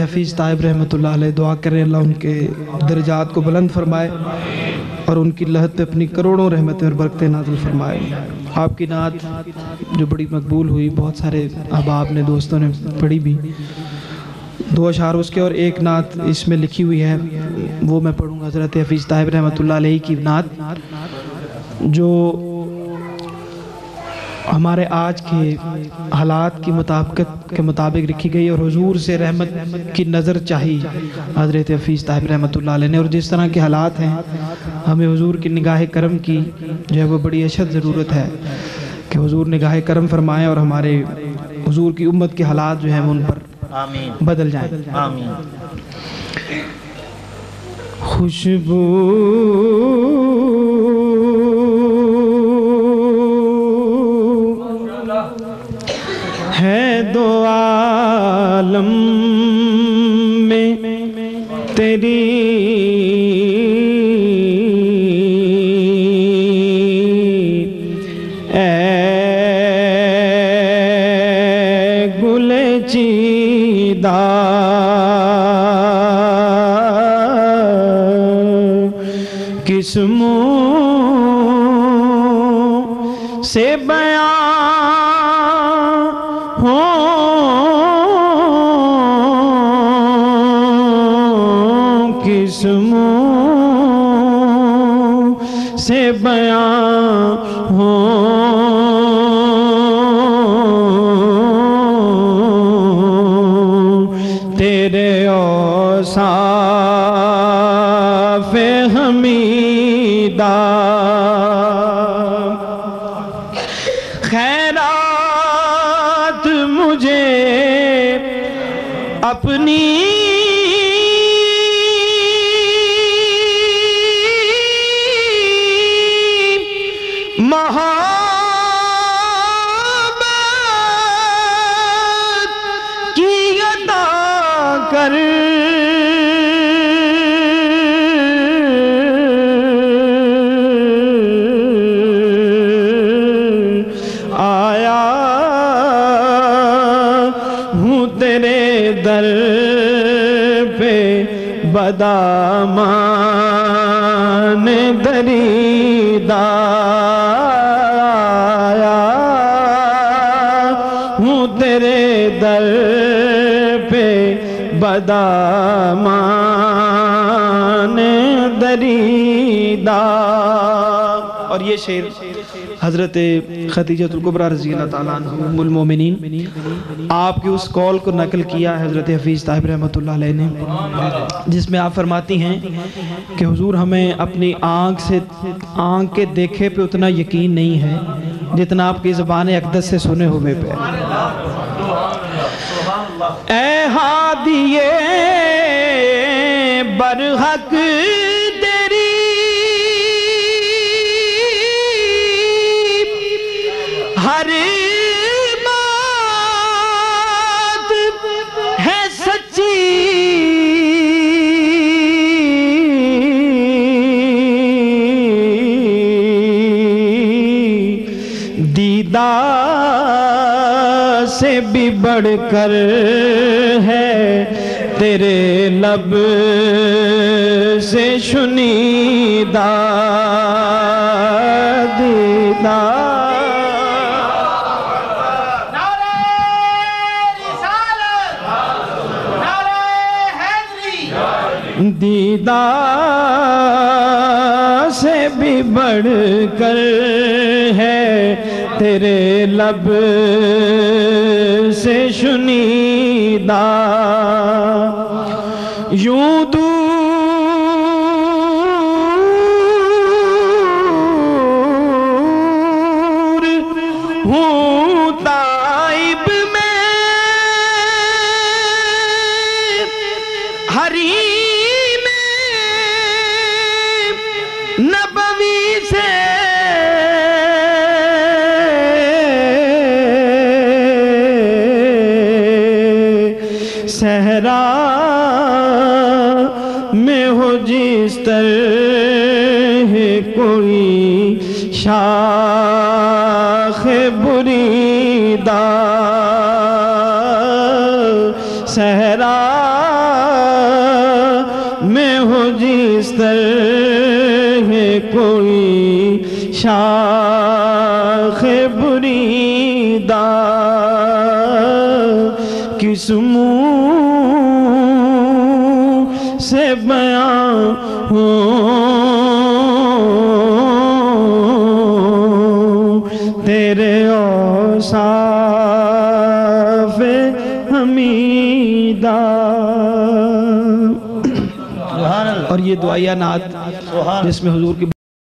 हफीज़ ताहिब रहमतुल्लाह अलैह दुआ करें अल्लाह उनके दर्जात को बुलंद फरमाए और उनकी लहत पे अपनी करोड़ों रहमतें और बरकतें नाज़िल फरमाए। आपकी नात जो बड़ी मकबूल हुई, बहुत सारे अहबाब ने, दोस्तों ने पढ़ी भी। 2 अशार उसके और एक नात इसमें लिखी हुई है, वो मैं पढ़ूँगा। हज़रत हफीज़ ताहिब रहमतुल्लाह अलैह की नात जो हमारे आज के हालात की मुताबिक लिखी गई और हुजूर से रहमत की नज़र चाहिए हज़रत हफीज़ ताहिब रहमतुल्लाह अलैह ने। और जिस तरह के हालात हैं, हमें हुजूर की निगाह करम की जो है वो बड़ी अशद ज़रूरत है कि हुजूर निगाह करम फरमाएँ और हमारे हुजूर की उम्मत के हालात जो हैं वो उन पर आमीन बदल जाएँ। आमीन। खुशबू है दो आलम में तेरी, गुले चीदा किस्मों से बयां हो किस्मों से बयां हो तेरे औसाफ़ हमीदा। खैरात मुझे अपनी मोहब्बत की अता कर, आया हूँ तेरे दर पे बदामान दरीदा, आया हूँ तेरे दर पे बदामान दरीदा। और ये शेर हज़रत खदीजतुल कुबरा रज़ियल्लाहु ताला अन्हा उम्मुल मोमिनीन आपकी उस कॉल को नकल किया हज़रत हफीज़ ताहिब रहमतुल्लाह अलैह ने, जिसमें आप फरमाती हैं कि हुजूर हमें अपनी आँख के देखे पे उतना यकीन नहीं है जितना आपकी ज़बान अक़दस से सुने हुए पे। ऐ हादिये बरहक हर बात है सच्ची, दीदा से भी बढ़कर है तेरे लब से शुनीदा, दीदा दीदा से भी बढ़कर है तेरे लब से शुनीदा। यूं दूर हूँ ताइब में हरी नबवी से, सहरा में हो जिस तरह कोई शाख बुरीदा, सहरा शाख बुरीदा किस मुँह से बयां हो तेरे औसाफ हमीदा। और ये दुआया नात जिसमें हुजूर की